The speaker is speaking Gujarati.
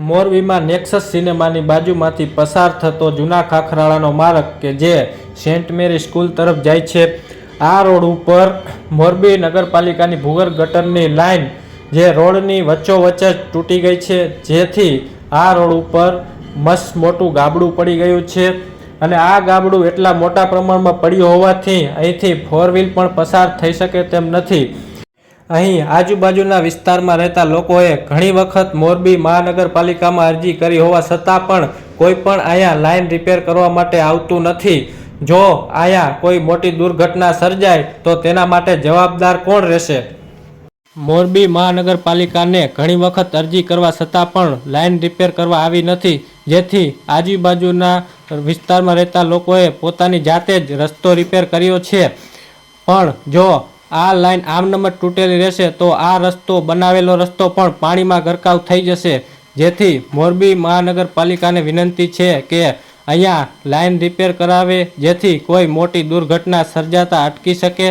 મોરબીમાં નેક્સસ સિનેમાની બાજુમાંથી પસાર થતો જૂના ખાખરાળાનો માર્ગ કે જે સેન્ટ મેરી સ્કૂલ તરફ જાય છે, આ રોડ ઉપર મોરબી નગરપાલિકાની ભૂગર્ભ ગટરની લાઇન જે રોડની વચ્ચોવચ્ચ જ તૂટી ગઈ છે, જેથી આ રોડ ઉપર મસ્ત મોટું ગાબડું પડી ગયું છે અને આ ગાબડું એટલા મોટા પ્રમાણમાં પડ્યું હોવાથી અહીંથી 4 વ્હીલ પણ પસાર થઈ શકે તેમ નથી। અહીં આજુબાજુના વિસ્તારમાં રહેતા લોકોએ ઘણી વખત મોરબી મહાનગરપાલિકામાં અરજી કરી હોવા છતાં પણ કોઈ પણ અહીંયા લાઇન રિપેર કરવા માટે આવતું નથી। જો અહીંયા કોઈ મોટી દુર્ઘટના સર્જાય તો તેના માટે જવાબદાર કોણ રહેશે? મોરબી મહાનગરપાલિકાને ઘણી વખત અરજી કરવા છતાં પણ લાઇન રિપેર કરવા આવી નથી, જેથી આજુબાજુના વિસ્તારમાં રહેતા લોકોએ પોતાની જાતે જ રસ્તો રિપેર કર્યો છે। પણ જો આ લાઇન આમનામ જ તૂટેલી રહેશે તો આ રસ્તો બનાવેલો રસ્તો પણ પાણીમાં ગરકાવ થઈ જશે, જેથી મોરબી મહાનગરપાલિકાને વિનંતી છે કે અહીંયા લાઇન રિપેર કરાવે, જેથી કોઈ મોટી દુર્ઘટના સર્જાતા અટકી શકે।